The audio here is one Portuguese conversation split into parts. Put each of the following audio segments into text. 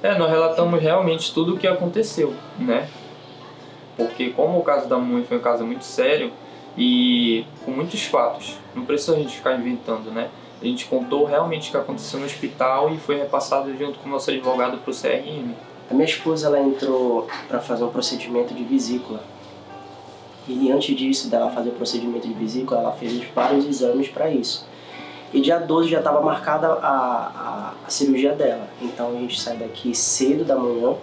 Nós relatamos realmente tudo o que aconteceu, né? Porque como o caso da mãe foi um caso muito sério e com muitos fatos, não precisa a gente ficar inventando, né? A gente contou realmente o que aconteceu no hospital e foi repassado junto com o nosso advogado para o CRM. A minha esposa, ela entrou para fazer um procedimento de vesícula. E antes disso, dela fazer o procedimento de vesícula, ela fez vários exames para isso. E dia 12 já estava marcada a cirurgia dela. Então a gente sai daqui cedo da manhã.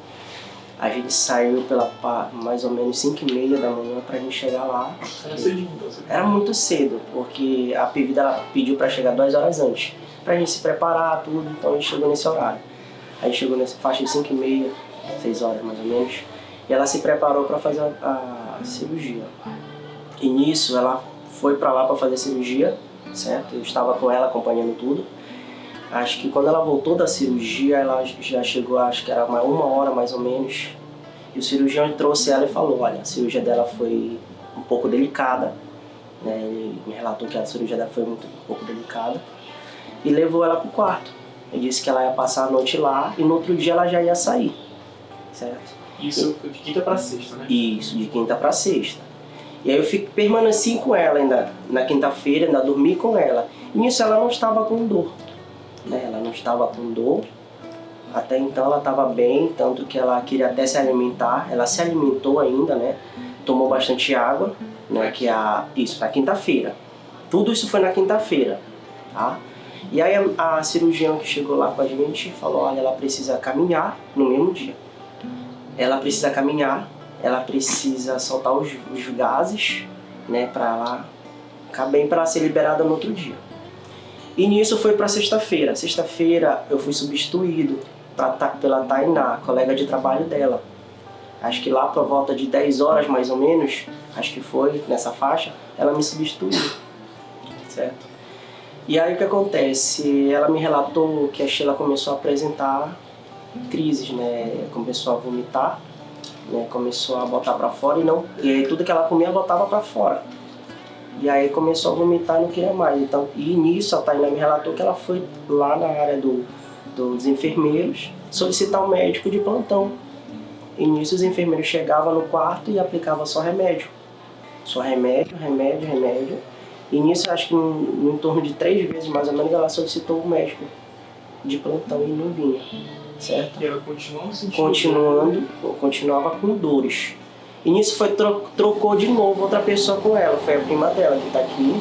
A gente saiu pela mais ou menos 5h30 da manhã pra gente chegar lá. Era cedinho, então? Era muito cedo, porque a PV dela pediu pra chegar 2 horas antes. Pra gente se preparar, tudo, então a gente chegou nesse horário. A gente chegou nessa faixa de 5h30, 6 horas mais ou menos. E ela se preparou pra fazer a cirurgia. E nisso ela foi pra lá pra fazer a cirurgia, certo? Eu estava com ela acompanhando tudo. Acho que quando ela voltou da cirurgia, ela já chegou, acho que era 1 hora mais ou menos. E o cirurgião trouxe ela e falou, olha, a cirurgia dela foi um pouco delicada. Né? Ele me relatou que a cirurgia dela foi um pouco delicada. E levou ela pro quarto. Ele disse que ela ia passar a noite lá e no outro dia ela já ia sair. Certo? Isso de quinta pra sexta, né? Isso, de quinta pra sexta. E aí eu permaneci com ela ainda na quinta-feira, ainda dormi com ela. E nisso ela não estava com dor. Né? Ela não estava com dor, até então ela estava bem, tanto que ela queria até se alimentar, ela se alimentou ainda, né? Tomou bastante água, né? Isso, na quinta-feira. Tudo isso foi na quinta-feira, tá? E aí a cirurgiã que chegou lá com a gente falou, olha, ela precisa caminhar no mesmo dia. Ela precisa caminhar, ela precisa soltar os gases, né? Para ela ficar bem, para ser liberada no outro dia. E nisso foi para sexta-feira. Sexta-feira eu fui substituído pela Tainá, colega de trabalho dela. Acho que lá por volta de 10 horas mais ou menos, acho que foi nessa faixa, ela me substituiu, certo? E aí o que acontece? Ela me relatou que a Sheila começou a apresentar crises, né? Começou a vomitar, né? Começou a botar para fora e aí tudo que ela comia botava para fora. E aí começou a vomitar e não queria mais. Então, e nisso a Tainá me relatou que ela foi lá na área dos enfermeiros solicitar um médico de plantão. E nisso os enfermeiros chegavam no quarto e aplicavam só remédio. Só remédio. E nisso acho que em torno de 3 vezes mais ou menos ela solicitou um médico de plantão e não vinha. Certo? E ela continuava com dores. E nisso trocou de novo outra pessoa com ela, foi a prima dela que está aqui.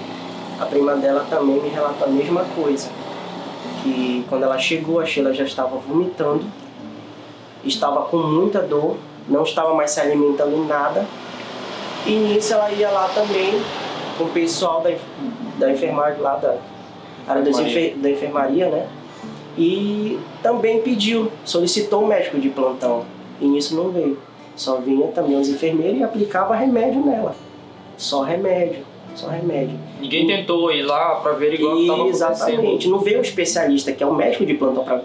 A prima dela também me relatou a mesma coisa. Que quando ela chegou, a Sheila já estava vomitando, estava com muita dor, não estava mais se alimentando em nada. E nisso ela ia lá também com o pessoal da enfermagem lá, da área da enfermaria, né? E também solicitou um médico de plantão. E nisso não veio. Só vinha também os enfermeiros e aplicava remédio nela. Só remédio. Ninguém tentou ir lá para averiguar o que estava acontecendo. Exatamente. Não veio um especialista, que é um médico de plantão, para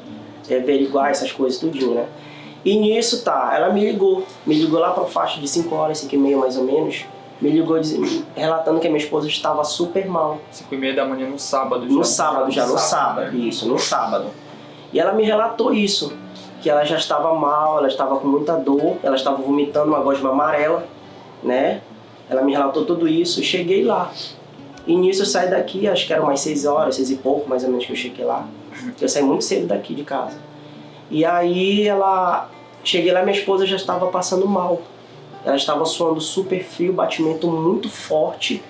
averiguar essas coisas tudinho, né? E nisso ela me ligou lá para faixa de 5 horas, 5h30 mais ou menos. Me ligou relatando que a minha esposa estava super mal. 5h30 da manhã no sábado. No sábado. Isso, no sábado. E ela me relatou isso. Que ela já estava mal, ela estava com muita dor, ela estava vomitando uma gosma amarela, né? Ela me relatou tudo isso, cheguei lá. E nisso eu saí daqui, acho que eram umas 6 horas, 6 e pouco mais ou menos que eu cheguei lá. Eu saí muito cedo daqui de casa. E aí cheguei lá, minha esposa já estava passando mal. Ela estava suando super frio, batimento muito forte,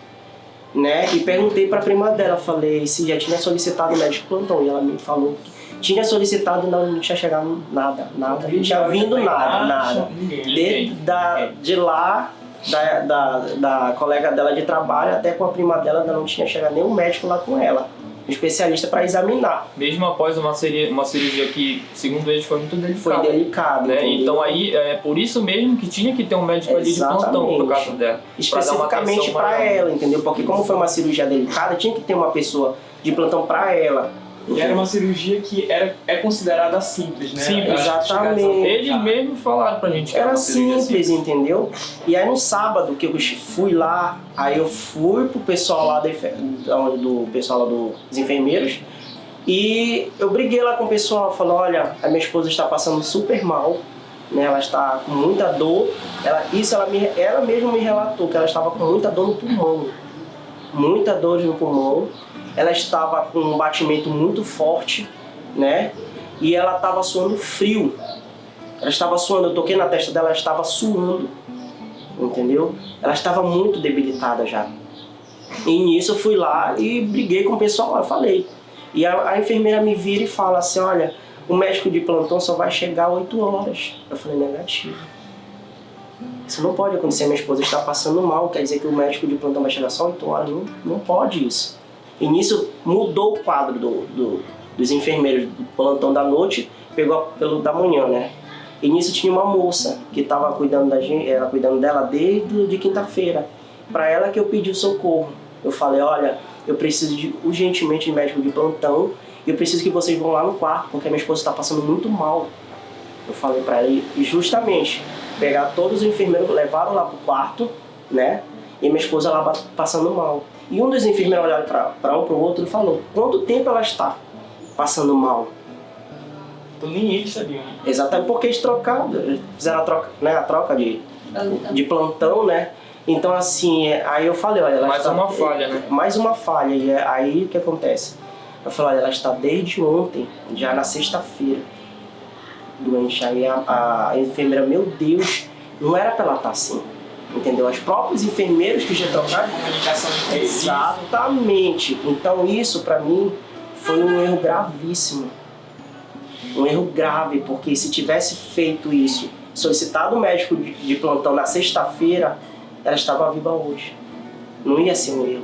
né? E perguntei para a prima dela, falei se já tinha solicitado o médico plantão. E ela me falou que tinha solicitado, não tinha chegado nada, não tinha vindo nada. De lá, da colega dela de trabalho, até com a prima dela, ainda não tinha chegado nenhum médico lá com ela, um especialista para examinar. Mesmo após uma cirurgia que, segundo eles, foi muito delicada. Foi delicado, né? Então aí, é por isso mesmo que tinha que ter um médico ali de plantão por causa dela. Especificamente para ela, entendeu? Porque como foi uma cirurgia delicada, tinha que ter uma pessoa de plantão para ela. E era uma cirurgia que é considerada simples, né? Simples, exatamente. Eles mesmos falaram pra gente que era simples, entendeu? E aí no sábado que eu fui lá, aí eu fui pro pessoal lá do pessoal lá dos enfermeiros, E eu briguei lá com o pessoal, falei, olha, a minha esposa está passando super mal, né? Ela está com muita dor. Ela mesma me relatou que ela estava com muita dor no pulmão. Muita dor no pulmão. Ela estava com um batimento muito forte, né? E ela estava suando frio. Ela estava suando, eu toquei na testa dela, ela estava suando. Entendeu? Ela estava muito debilitada já. E nisso eu fui lá e briguei com o pessoal, eu falei. E a enfermeira me vira e fala assim, olha, o médico de plantão só vai chegar às 8 horas. Eu falei, negativo. Isso não pode acontecer, minha esposa está passando mal, quer dizer que o médico de plantão vai chegar só 8 horas? Não pode isso. E nisso mudou o quadro dos enfermeiros do plantão da noite, pegou pelo da manhã, né? E nisso tinha uma moça que estava cuidando dela desde de quinta-feira. Para ela que eu pedi o socorro. Eu falei, olha, eu preciso urgentemente de médico de plantão e eu preciso que vocês vão lá no quarto, porque a minha esposa está passando muito mal. Eu falei para ela e justamente pegar todos os enfermeiros, levaram lá pro quarto, né? E minha esposa lá passando mal. E um dos enfermeiros olharam para um para o outro e falou, quanto tempo ela está passando mal? Então nem eles sabiam. Exatamente, porque eles fizeram a troca de plantão, né? Então assim, aí eu falei, olha... Mais uma falha, né? Mais uma falha, e aí o que acontece? Eu falei, olha, ela está desde ontem, já na sexta-feira, doente. Aí a enfermeira, meu Deus, não era para ela estar assim, entendeu? Os próprios enfermeiros que já trocaram... Comunicação. Exatamente. Então isso, para mim, foi um erro gravíssimo. Um erro grave, porque se tivesse feito isso, solicitado o médico de plantão na sexta-feira, ela estava viva hoje. Não ia ser um erro.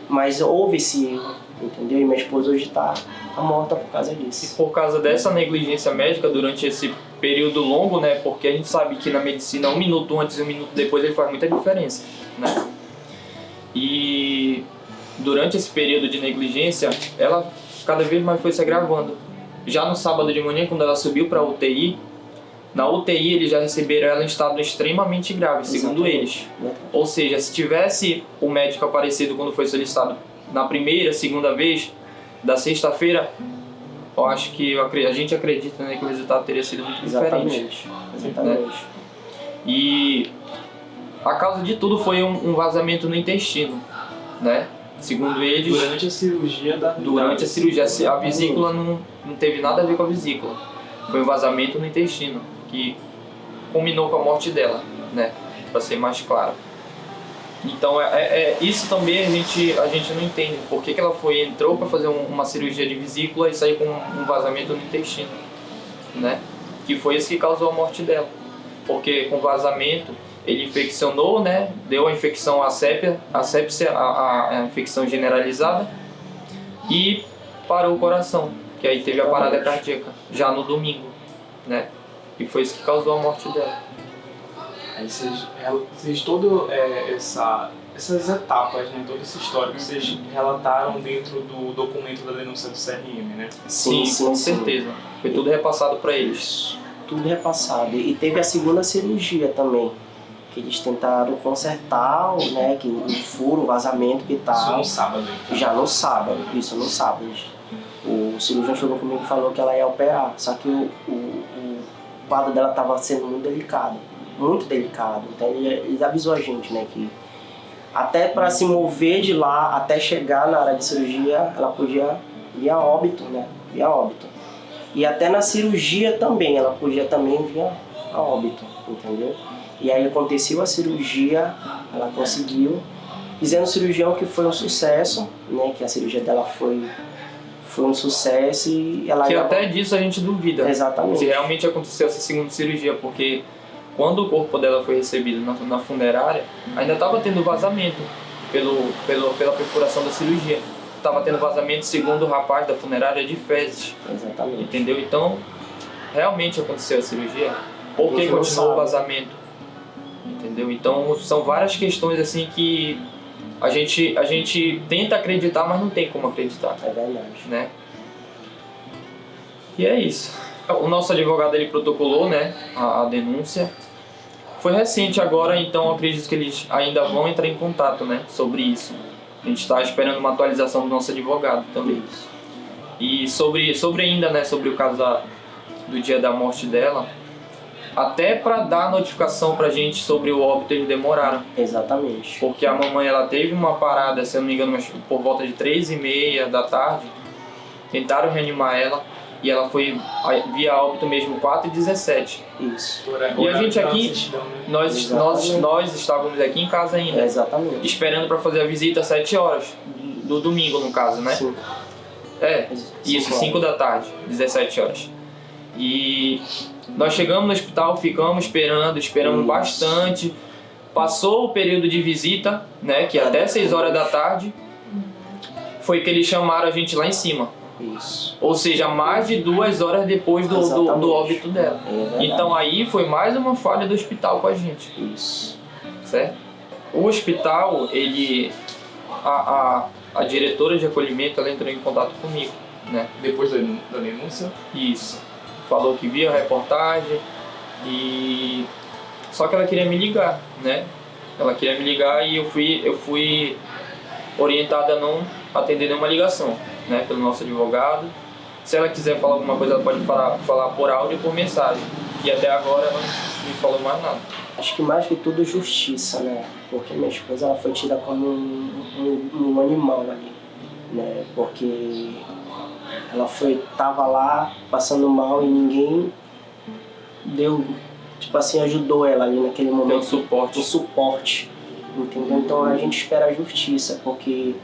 Mas houve esse erro, entendeu? E minha esposa hoje está morta por causa disso. E por causa dessa negligência médica durante esse período longo, né? Porque a gente sabe que na medicina 1 minuto antes e 1 minuto depois ele faz muita diferença, né? E durante esse período de negligência, ela cada vez mais foi se agravando. Já no sábado de manhã, quando ela subiu para a UTI, na UTI eles já receberam ela em estado extremamente grave, segundo eles. Ou seja, se tivesse o médico aparecido quando foi solicitado na primeira, segunda vez, da sexta-feira, eu acho que a gente acredita, né, que o resultado teria sido muito diferente. Exatamente. Né? E a causa de tudo foi um vazamento no intestino, né? Segundo eles... Durante a cirurgia Durante a cirurgia, a vesícula não teve nada a ver com a vesícula. Foi um vazamento no intestino, que culminou com a morte dela, né? Para ser mais claro. Então, isso também a gente não entende. Por que ela entrou para fazer uma cirurgia de vesícula e saiu com um vazamento no intestino, né? Que foi isso que causou a morte dela. Porque com vazamento, ele infeccionou, né? Deu a infecção, a sepsia, a infecção generalizada, e parou o coração, que aí teve a parada cardíaca, já no domingo, né? E foi isso que causou a morte dela. Aí vocês todas essas etapas, né, todo esse histórico, vocês relataram dentro do documento da denúncia do CRM, né? Sim, com certeza. Foi tudo repassado para eles. Tudo repassado. E teve a segunda cirurgia também, que eles tentaram consertar, né, que o furo, o vazamento que tá... Isso no sábado. Então. Já no sábado, isso no sábado. O cirurgião chegou comigo e falou que ela ia operar, só que o quadro dela estava sendo muito delicado. Então ele avisou a gente, né, que até para se mover de lá, até chegar na área de cirurgia, ela podia vir a óbito, né, E até na cirurgia também, ela podia também vir a óbito, entendeu? E aí aconteceu a cirurgia, ela conseguiu, dizendo o cirurgião que foi um sucesso, né, que a cirurgia dela foi um sucesso e ela... Que até disso a gente duvida. Exatamente. Se realmente aconteceu essa segunda cirurgia, porque quando o corpo dela foi recebido na funerária, ainda estava tendo vazamento pela perfuração da cirurgia. Estava tendo vazamento, segundo o rapaz da funerária, de fezes. Exatamente. Entendeu? Então, realmente aconteceu a cirurgia. Por que continuou o vazamento? Entendeu? Então, são várias questões assim que a gente tenta acreditar, mas não tem como acreditar. É verdade. Né? E é isso. O nosso advogado, ele protocolou, né, a denúncia. Foi recente agora, então acredito que eles ainda vão entrar em contato, né, sobre isso. A gente está esperando uma atualização do nosso advogado também. E sobre ainda, né, sobre o caso do dia da morte dela, até para dar notificação pra gente sobre o óbito eles demoraram. Exatamente. Porque a mamãe, ela teve uma parada, se eu não me engano, por volta de 3h30 da tarde, tentaram reanimar ela e ela foi via óbito mesmo 4h17. Isso. E a gente aqui, Exatamente. nós estávamos aqui em casa ainda, Exatamente. esperando para fazer a visita às 7 horas, do domingo no caso, né? Sim. Isso, 5 da tarde, 17 horas. E nós chegamos no hospital, ficamos esperamos bastante. Passou o período de visita, né, que até 6 horas da tarde, foi que eles chamaram a gente lá em cima. Isso. Ou seja, mais de 2 horas depois do óbito dela. Então aí foi mais uma falha do hospital com a gente. Isso. Certo? O hospital, a diretora de acolhimento, ela entrou em contato comigo, né? Depois da denúncia? Isso. Falou que via a reportagem e... Só que ela queria me ligar, né? Ela queria me ligar e eu fui orientada a não atender nenhuma ligação, né? Pelo nosso advogado. Se ela quiser falar alguma coisa, ela pode falar por áudio ou por mensagem. E até agora ela não me falou mais nada. Acho que mais que tudo justiça, né? Porque minha esposa, ela foi tida como um animal ali, né? Porque ela tava lá passando mal e ninguém deu, tipo assim, ajudou ela ali naquele momento. Deu suporte. O suporte, entendeu? Então a gente espera a justiça, porque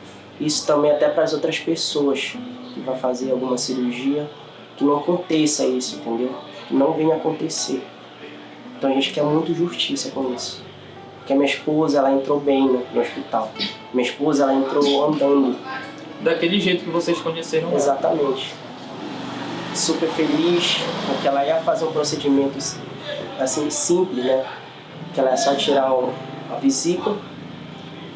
isso também até para as outras pessoas que vão fazer alguma cirurgia, que não aconteça isso, entendeu? Que não venha acontecer. Então a gente quer muito justiça com isso. Porque a minha esposa, ela entrou bem no hospital. Minha esposa, ela entrou andando. Daquele jeito que vocês conheceram ela. Exatamente. Super feliz, porque ela ia fazer um procedimento assim simples, né? Que ela ia só tirar a vesícula,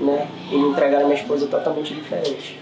né? E me entregar a minha esposa totalmente diferente.